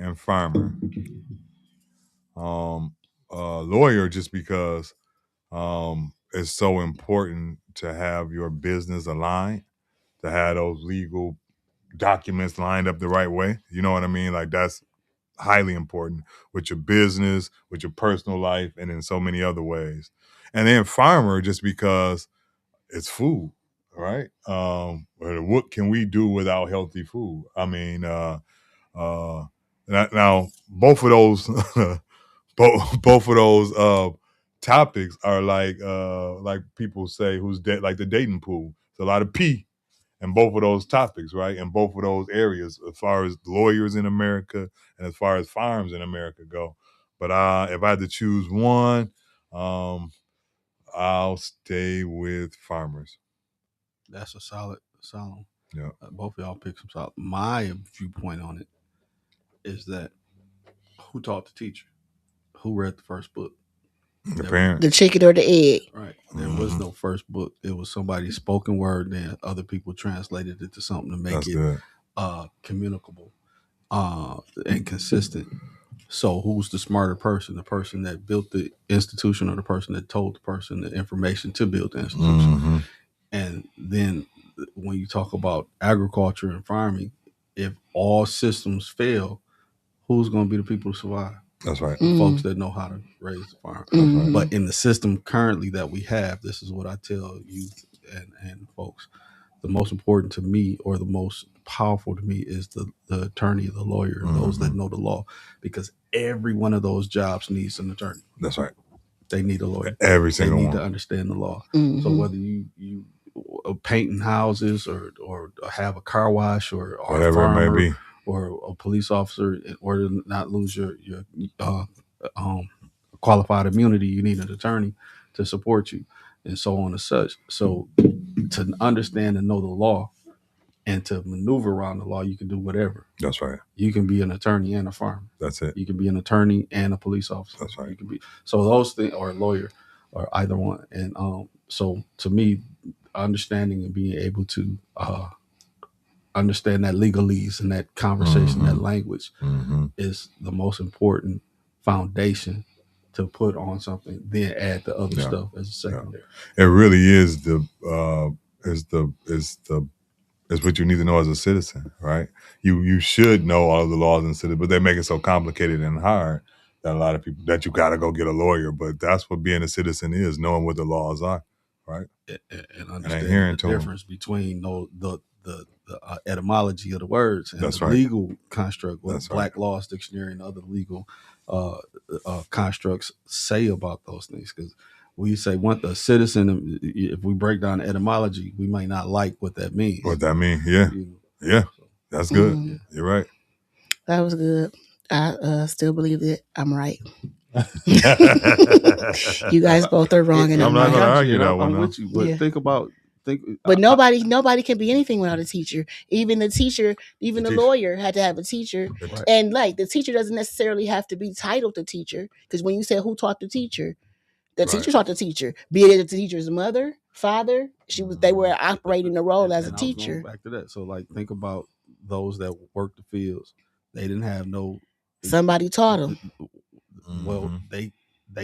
and farmer. Lawyer just because it's so important to have your business aligned, to have those legal documents lined up the right way. You know what I mean? Like that's highly important with your business, with your personal life, and in so many other ways. And then farmer, just because it's food, right? What can we do without healthy food? I mean, now both of those, both of those topics are like people say, who's like the dating pool. It's a lot of P in both of those topics, right? In both of those areas, as far as lawyers in America and as far as farms in America go. But if I had to choose one, I'll stay with farmers.
That's a solid.
Yeah.
Both of y'all pick some solid. My viewpoint on it is that who taught the teacher? Who read the first book?
The parent.
The chicken or the egg.
Right. There was no first book. It was somebody's spoken word, and other people translated it to something to make it communicable and consistent. So who's the smarter person? The person that built the institution or the person that told the person the information to build the institution? And then when you talk about agriculture and farming, if all systems fail, who's going to be the people to survive?
That's right.
The folks that know how to raise the farm.
Mm-hmm.
But in the system currently that we have, this is what I tell youth and folks. The most important to me, or the most powerful to me, is the attorney, the lawyer, those that know the law. Because every one of those jobs needs an attorney.
That's right.
They need a lawyer.
Every single one.
They need to understand the law.
Mm-hmm.
So whether you painting houses or have a car wash or
whatever
a farmer,
it may be,
or a police officer, in order to not lose your qualified immunity, you need an attorney to support you, and so on and such. So to understand and know the law And to maneuver around the law, you can do whatever.
That's right.
You can be an attorney and a farmer.
That's it.
You can be an attorney and a police officer.
That's right.
You can be so those things, or a lawyer, or either one. And so to me, understanding and being able to understand that legalese and that conversation, that language, is the most important foundation to put on something. Then add the other stuff as a secondary.
It really is is what you need to know as a citizen, right? You should know all the laws and citizens, but they make it so complicated and hard that a lot of people that you got to go get a lawyer. But that's what being a citizen is, knowing what the laws are, right?
And understanding the difference between the etymology of the words and the legal construct, what Black Laws Dictionary and other legal constructs say about those things. Because we say want the citizen, if we break down etymology, we might not like what that means.
What that means, yeah. That's good. You're right.
That was good. I still believe that I'm right. You guys both are wrong, and
I'm not going to argue that one.
I'm with you, but
but nobody can be anything without a teacher. Even the teacher, even the lawyer had to have a teacher. Right. And like the teacher doesn't necessarily have to be titled the teacher, because when you say who taught the teacher, the teacher taught the teacher. Be it the teacher's mother, father, they were operating the role as a teacher.
Back to that. So like think about those that work the fields. They didn't have
somebody taught them.
Well, they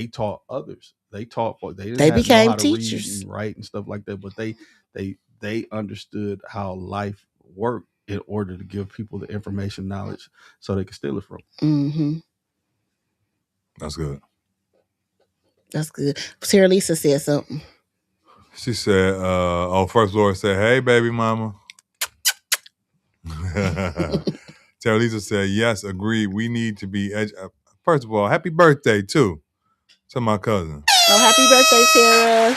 taught others. They taught.
They became know how teachers,
to read and write and stuff like that. But they understood how life worked in order to give people the information, knowledge, so they could steal it from.
Mm-hmm.
That's good.
That's good. Sarah Lisa said something.
She said, First Lord said, hey, baby mama. Sarah Lisa said, yes, agreed. We need to be first of all, happy birthday, too, to my cousin.
Oh, happy birthday, Sarah.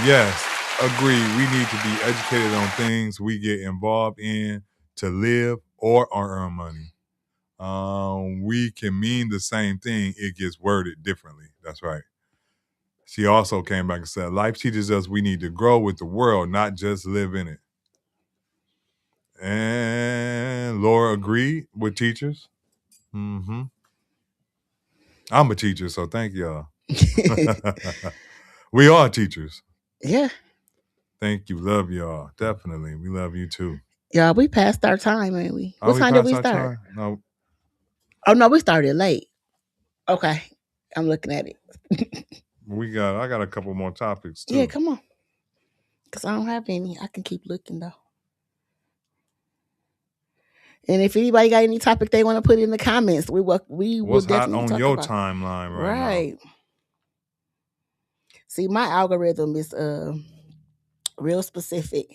Yes, agreed. We need to be educated on things we get involved in to live or earn money. We can mean the same thing. It gets worded differently. That's right. She also came back and said, life teaches us we need to grow with the world, not just live in it. And Laura agreed with teachers. Mm-hmm. I'm a teacher, so thank y'all. We are teachers.
Yeah.
Thank you. Love y'all. Definitely. We love you too.
Yeah, we passed our time, ain't we? What time did we start?
No.
Oh, no, we started late. Okay. I'm looking at it.
I got a couple more topics too.
Yeah, come on. Because I don't have any. I can keep looking though. And if anybody got any topic they want to put in the comments, we will
What's
definitely
hot on
talk
your
about
timeline right now?
See, my algorithm is real specific.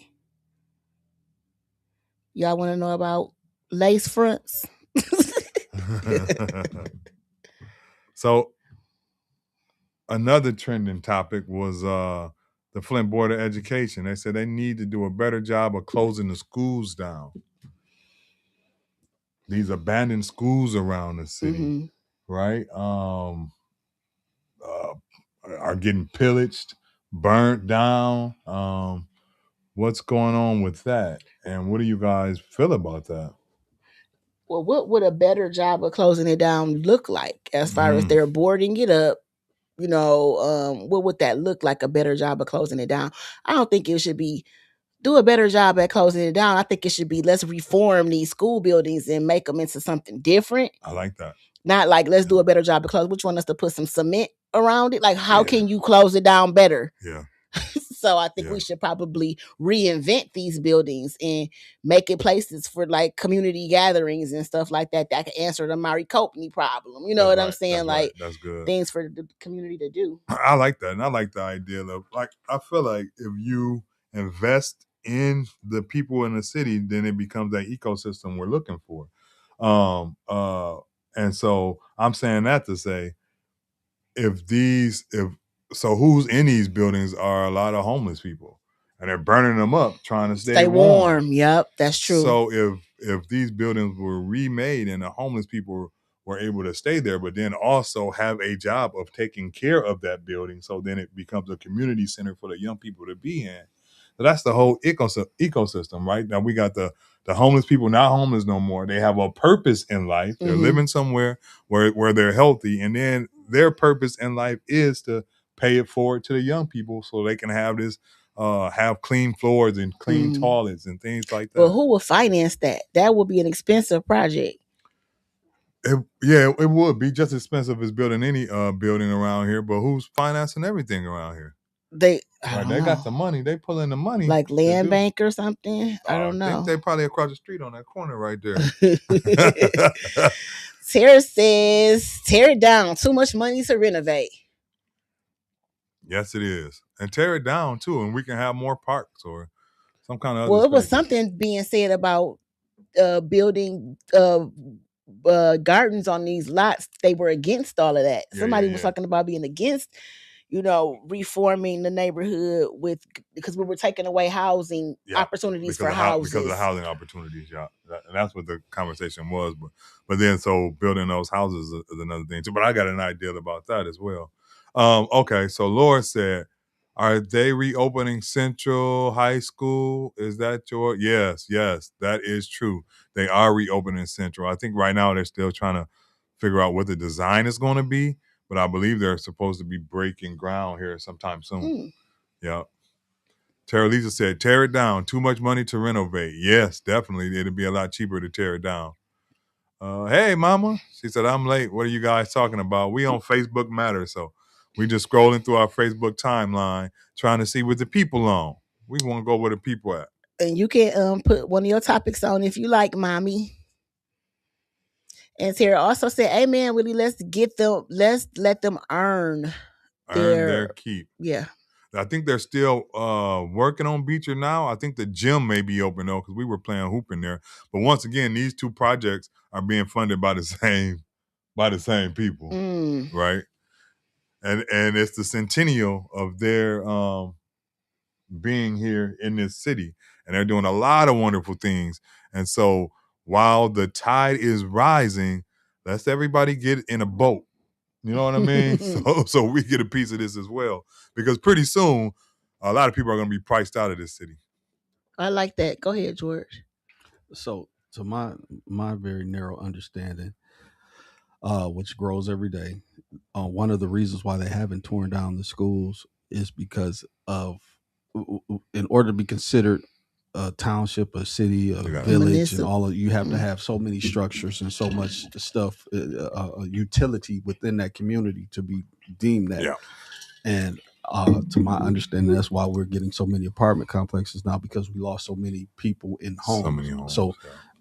Y'all want to know about lace fronts?
So another trending topic was the Flint Board of Education. They said they need to do a better job of closing the schools down. These abandoned schools around the city, right? Are getting pillaged, burnt down. What's going on with that? And what do you guys feel about that?
Well, what would a better job of closing it down look like as far as they're boarding it up? You know, what would that look like, a better job of closing it down? I don't think it should be do a better job at closing it down. I think it should be let's reform these school buildings and make them into something different.
I like that.
Not like let's do a better job of closing. Which one us to put some cement around it? Like how can you close it down better?
Yeah.
So I think we should probably reinvent these buildings and make it places for like community gatherings and stuff like that can answer the Mari Copney problem. You know what I'm saying? Like
that's good.
Things for the community to do.
I like that. And I like the idea of like, I feel like if you invest in the people in the city, then it becomes that ecosystem we're looking for. And so I'm saying that to say, so who's in these buildings are a lot of homeless people, and they're burning them up trying to stay warm.
Yep, that's true.
So if these buildings were remade and the homeless people were able to stay there, but then also have a job of taking care of that building, so then it becomes a community center for the young people to be in. So that's the whole ecosystem, right? Now we got the homeless people not homeless no more. They have a purpose in life. They're living somewhere where they're healthy, and then their purpose in life is to pay it forward to the young people so they can have this have clean floors and clean toilets and things like that.
But who will finance that? That would be an expensive project.
It would be just as expensive as building any building around here. But who's financing everything around here?
They
got the money. They pull in the money,
like land bank or something. I don't know.
I think they probably across the street on that corner right there.
Tara says, tear it down. Too much money to renovate.
Yes, it is, and tear it down too, and we can have more parks or some kind of.
Well, it was something being said about building gardens on these lots. They were against all of that. Somebody was talking about being against, reforming the neighborhood because we were taking away housing opportunities for houses.
Because of the housing opportunities, and that's what the conversation was. But then so building those houses is another thing too. But I got an idea about that as well. Okay, so Laura said, are they reopening Central High School? Is that your? Yes, that is true. They are reopening Central. I think right now they're still trying to figure out what the design is going to be, but I believe they're supposed to be breaking ground here sometime soon. Yeah. Tara Lisa said, tear it down. Too much money to renovate. Yes, definitely. It'd be a lot cheaper to tear it down. Hey, Mama. She said, I'm late. What are you guys talking about? We on Facebook Matter, so we just scrolling through our Facebook timeline, trying to see what the people on. We want to go where the people at.
And you can put one of your topics on if you like, Mommy. And Tara also said, amen, Willie, let's let them earn
their keep.
Yeah.
I think they're still working on Beecher now. I think the gym may be open though, because we were playing hoop in there. But once again, these two projects are being funded by the same people, right? And it's the centennial of their being here in this city, and they're doing a lot of wonderful things. And so while the tide is rising, let's everybody get in a boat. You know what I mean? so we get a piece of this as well, because pretty soon a lot of people are going to be priced out of this city.
I like that. Go ahead, George.
So to my very narrow understanding, which grows every day, one of the reasons why they haven't torn down the schools is because of, in order to be considered a township, a city, a village, and all of, you have to have so many structures and so much stuff, utility within that community to be deemed that.
Yeah.
And to my understanding, that's why we're getting so many apartment complexes now, because we lost so many people in homes.
So many homes.
So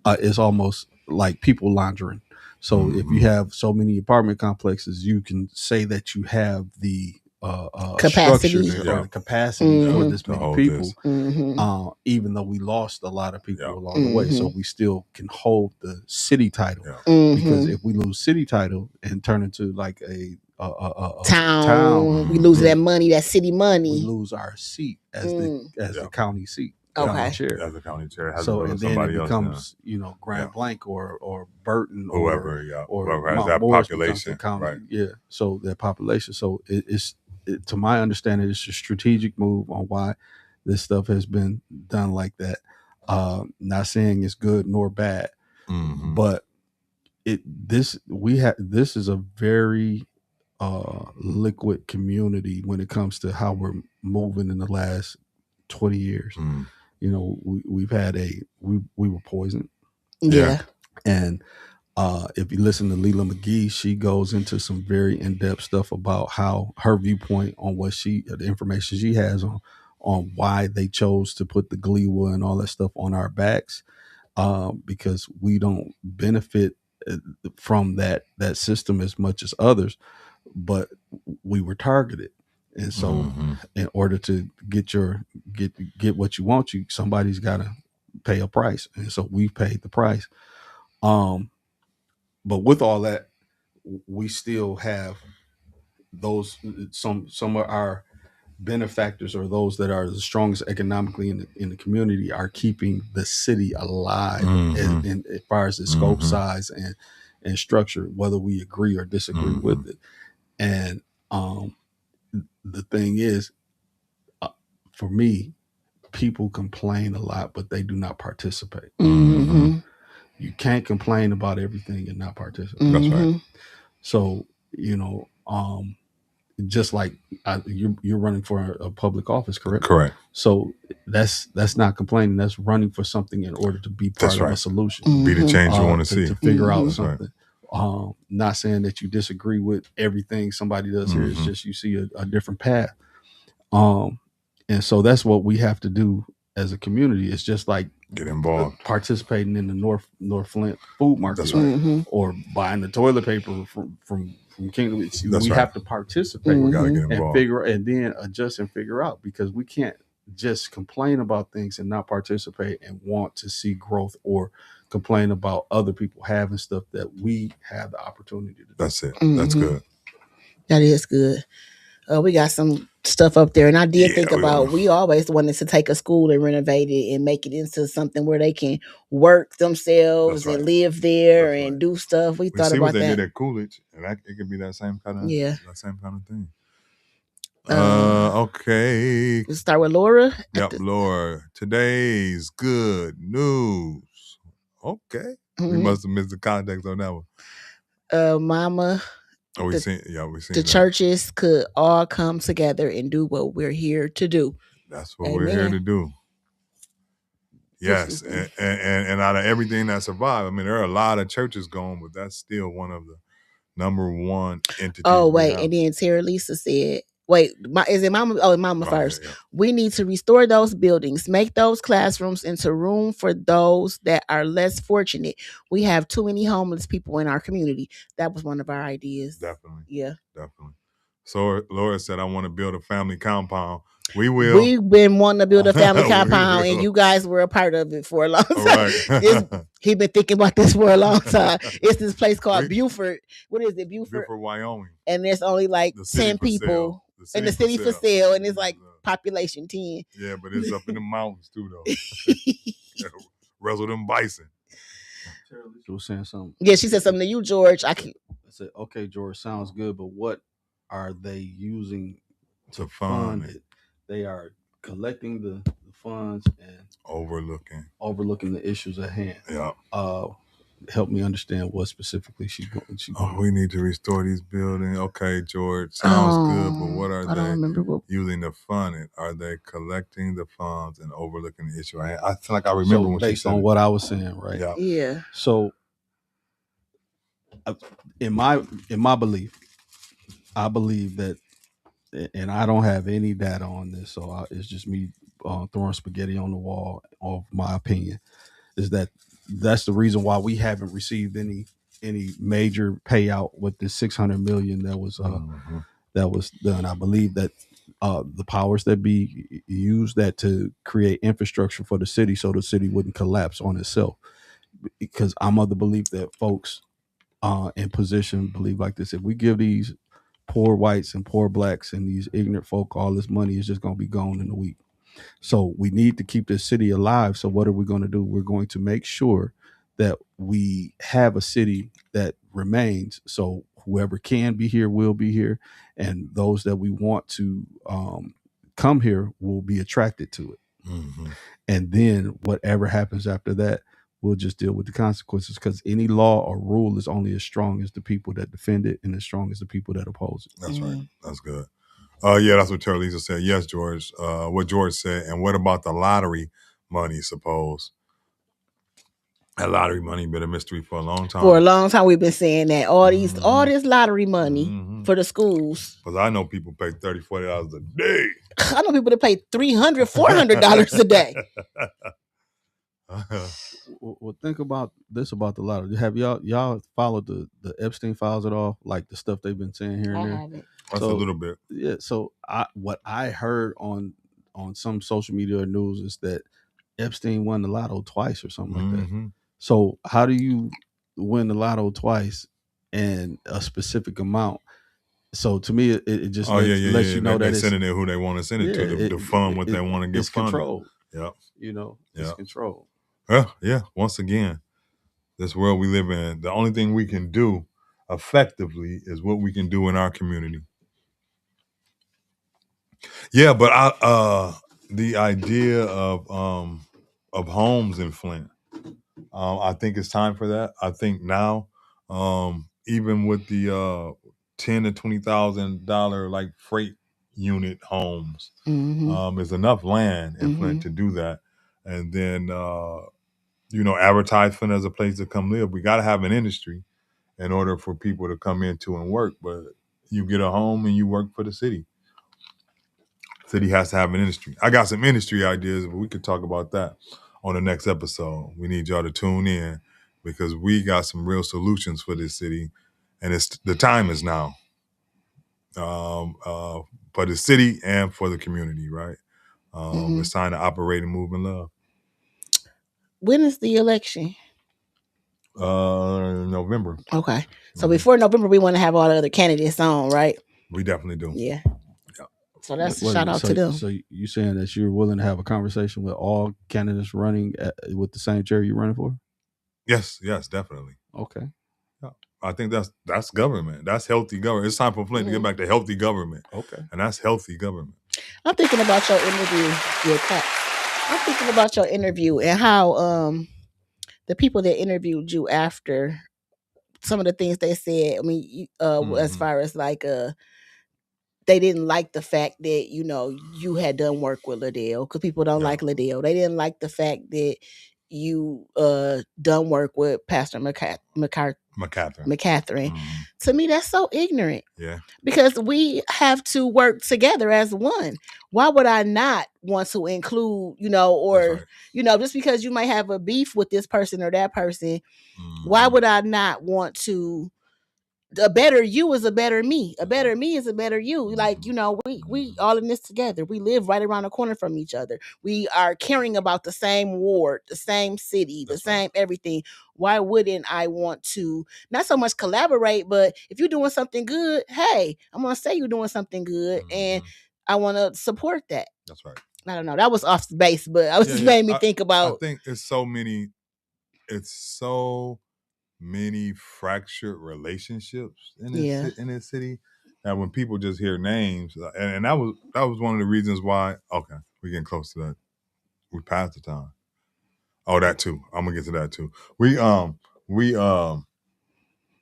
it's almost like people laundering. So if you have so many apartment complexes, you can say that you have the
capacity
or the capacity for this many people, even though we lost a lot of people along the way. So we still can hold the city title, because if we lose city title and turn into like a town,
we lose that money, that city money.
We lose our seat as the county seat.
Okay.
Chair.
As a county chair.
So and then it becomes, Grand Blanc or Burton
whoever has that
Morris
population.
County.
Right.
Yeah. So that population. So it's to my understanding, it's a strategic move on why this stuff has been done like that. Not saying it's good nor bad, but this is a very liquid community when it comes to how we're moving in the last 20 years. We've had we were poisoned.
Yeah.
And if you listen to Leela McGee, she goes into some very in-depth stuff about how her viewpoint on the information she has on why they chose to put the GLEWA and all that stuff on our backs, because we don't benefit from that system as much as others, but we were targeted. And so in order to get what you want, somebody's got to pay a price. And so we paid the price. But with all that, we still have those, some of our benefactors, or those that are the strongest economically in the community, are keeping the city alive as far as the scope, size, and structure, whether we agree or disagree with it. And the thing is, for me, people complain a lot, but they do not participate.
Mm-hmm.
You can't complain about everything and not participate.
That's right.
So, just like you're running for a public office, correct?
Correct.
So that's not complaining. That's running for something in order to be part of a solution.
Be the change you want to see.
To figure out
That's
something.
right.
Not saying that you disagree with everything somebody does here. It's just you see a different path. And so that's what we have to do as a community. It's just like
get involved,
participating in the North Flint food market.
That's right.
Or buying the toilet paper from Kingdom. We have to participate.
We got to get involved
and figure and then adjust and figure out, because we can't just complain about things and not participate and want to see growth, or complain about other people having stuff that we have the opportunity to do.
That's it. That's good.
That is good. We got some stuff up there, and I did think about, we always wanted to take a school and renovate it and make it into something where they can work themselves and live there and do stuff. We thought about
what they
that.
did at Coolidge, and it could be that same kind of thing. Okay.
Let's start with Laura.
Yep, Laura. Today's good news. Okay. We must have missed the context on that one.
Mama.
We seen
the churches could all come together and do what we're here to do.
That's what we're here to do. Yes, and out of everything that survived, I mean, there are a lot of churches going, but that's still one of the number one entities.
Oh, wait, and then Tara Lisa said, wait, is it Mama? Oh, Mama first. Yeah. We need to restore those buildings, make those classrooms into room for those that are less fortunate. We have too many homeless people in our community. That was one of our ideas.
Definitely.
Yeah.
Definitely. So Laura said, I want to build a family compound. We will.
We've been wanting to build a family compound, and you guys were a part of it for a long time. Right. He's been thinking about this for a long time. It's this place called Buford. What is it? Buford,
Wyoming.
And there's only like 10 people in the city for sale, and it's like population 10.
Yeah, but it's up in the mountains too, though. Wrestle them bison.
She was saying something.
Yeah, she said something to you, George. I
said, okay, George, sounds good, but what are they using to
fund
it? They are collecting the funds and overlooking the issues at hand.
Yeah.
Help me understand what specifically she
we need to restore these buildings. Okay, George, sounds good, but what are they using to fund it? Are they collecting the funds and overlooking the issue? I feel like I remember when
based on what I was saying, right?
Yeah.
So, in my belief, I believe that, and I don't have any data on this, so it's just me throwing spaghetti on the wall of my opinion, is that's the reason why we haven't received any major payout with the $600 million that was done. I believe that the powers that be used that to create infrastructure for the city so the city wouldn't collapse on itself, because I'm of the belief that folks in position believe like this: if we give these poor whites and poor blacks and these ignorant folk all this money, is just going to be gone in a week. So we need to keep this city alive. So what are we going to do? We're going to make sure that we have a city that remains. So whoever can be here will be here, and those that we want to come here will be attracted to it.
Mm-hmm.
And then whatever happens after that, we'll just deal with the consequences, because any law or rule is only as strong as the people that defend it and as strong as the people that oppose it.
That's right. That's good. Yeah, that's what Tara Lisa said. Yes, George. What George said. And what about the lottery money, suppose? That lottery money been a mystery for a long time.
For a long time, we've been saying that all this lottery money for the schools.
Because I know people pay $30, $40 a day.
I know people that pay $300, $400 a day.
Well, think about this about the lottery. Have y'all followed the Epstein files at all? Like the stuff they've been saying here and there?
I haven't.
That's a little bit.
Yeah. So what I heard on some social media or news is that Epstein won the lotto twice or something like that. So how do you win the lotto twice and a specific amount? So to me, it just lets you know that
they're sending it who they want to send it to fund what they want to get funded.
Controlled.
Yeah.
It's controlled.
Yeah. Once again, this world we live in, the only thing we can do effectively is what we can do in our community. Yeah, but the idea of homes in Flint. I think it's time for that. I think now, even with the $10,000 to $20,000 like freight unit homes, is enough land in Flint to do that. And then advertise Flint as a place to come live. We got to have an industry in order for people to come into and work. But you get a home and you work for the city. City has to have an industry. I got some industry ideas, but we could talk about that on the next episode. We need y'all to tune in because we got some real solutions for this city, and the time is now for the city and for the community. Right? It's time to operate and move in love.
When is the election?
November.
Okay, so before November, we want to have all the other candidates on, right?
We definitely do.
Yeah. So that's a shout out to them.
So you saying that you're willing to have a conversation with all candidates running with the same chair you're running for?
Yes, definitely.
Okay.
Yeah. I think that's government. That's healthy government. It's time for Flint to get back to healthy government.
Okay.
And that's healthy government.
I'm thinking about your interview. I'm thinking about your interview and how the people that interviewed you after some of the things they said. I mean, as far as like they didn't like the fact that, you had done work with Liddell because people don't like Liddell. They didn't like the fact that you done work with Pastor McCaffrey. To me, that's so ignorant.
Yeah.
Because we have to work together as one. Why would I not want to include, just because you might have a beef with this person or that person, why would I not want to? A better you is a better me. A better me is a better you. Like, we all in this together. We live right around the corner from each other. We are caring about the same ward, the same city, the same everything. Why wouldn't I want to not so much collaborate, but if you're doing something good, hey, I'm going to say you're doing something good and I want to support that.
That's right.
I don't know. That was off base, but I was just made me think about.
I think it's so many fractured relationships in this city that when people just hear names, and that was one of the reasons why. Okay, we're getting close to that. We passed the time. Oh, that too. I'm gonna get to that too.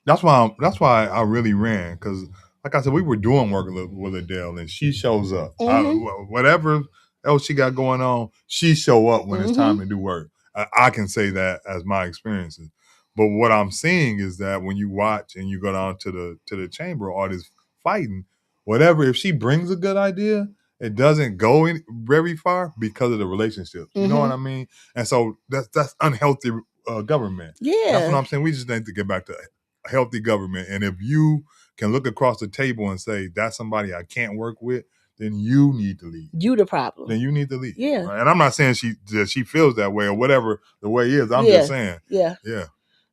That's why I really ran, because like I said, we were doing work with Adele, and she shows up. Whatever else she got going on, she show up when it's time to do work. I can say that as my experiences. But what I'm seeing is that when you watch and you go down to the chamber, all this fighting, whatever, if she brings a good idea, it doesn't go very far because of the relationships. You know what I mean? And so that's unhealthy government.
Yeah.
That's what I'm saying. We just need to get back to healthy government. And if you can look across the table and say, that's somebody I can't work with, then you need to leave.
You the problem.
Then you need to leave.
Yeah.
Right? And I'm not saying she feels that way or whatever the way is. I'm just saying.
Yeah.
Yeah.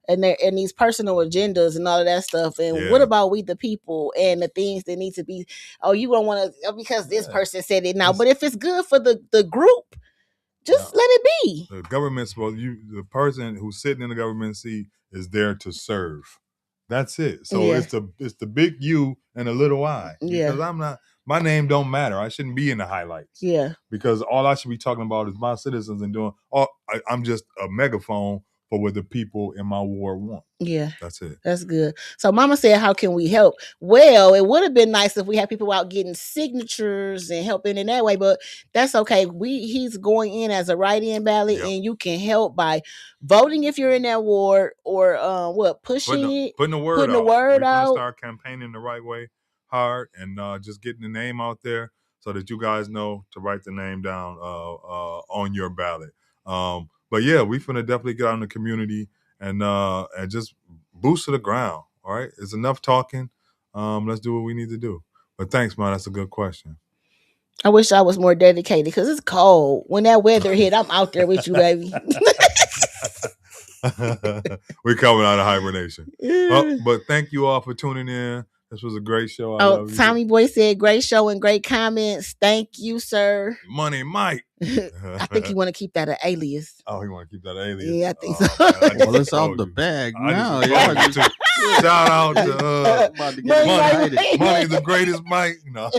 And these personal agendas and all of that stuff. And what about we the people and the things that need to be, you don't want to, because this person said it now. But if it's good for the group, just let it be.
The government's the person who's sitting in the government seat is there to serve. That's it. So it's the big U and a little I. Because my name don't matter. I shouldn't be in the highlights.
Yeah.
Because all I should be talking about is my citizens and doing, I'm just a megaphone for what the people in my ward want.
Yeah.
That's it.
That's good. So Mama said, how can we help? Well, it would have been nice if we had people out getting signatures and helping in that way, but that's okay. He's going in as a write-in ballot, and you can help by voting if you're in that ward, or putting the word out.
We're gonna start campaigning the right way, hard, and just getting the name out there so that you guys know to write the name down on your ballot. But yeah, we finna definitely get out in the community and just boost to the ground. All right, it's enough talking. Let's do what we need to do. But thanks, man. That's a good question.
I wish I was more dedicated because it's cold. When that weather hit, I'm out there with you, baby.
We're coming out of hibernation. But thank you all for tuning in. This was a great show.
Tommy Boy said, great show and great comments. Thank you, sir.
Money Mike.
I think you want to keep that an alias.
Oh, he want to keep that an alias?
Yeah, I think so.
Well, it's out the bag now.
Shout out to
about to get
Money, the greatest Mike. No.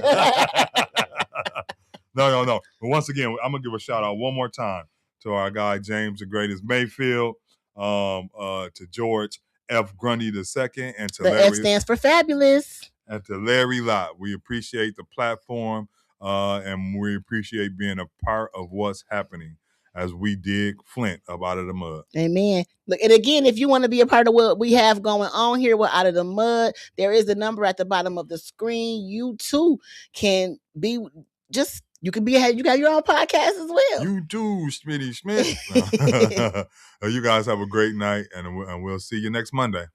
No. But once again, I'm gonna give a shout out one more time to our guy James the Greatest Mayfield, to George F. Grundy II, and to
The
Larry.
F stands for fabulous.
And to Larry Lott. We appreciate the platform, and we appreciate being a part of what's happening as we dig Flint up out of the mud.
Amen. Look, and again, if you want to be a part of what we have going on here, we're Out of the Mud. There is a number at the bottom of the screen. You too can be just. You can be. You got your own podcast as well.
You too, Smitty Schmidt. You guys have a great night, and we'll see you next Monday.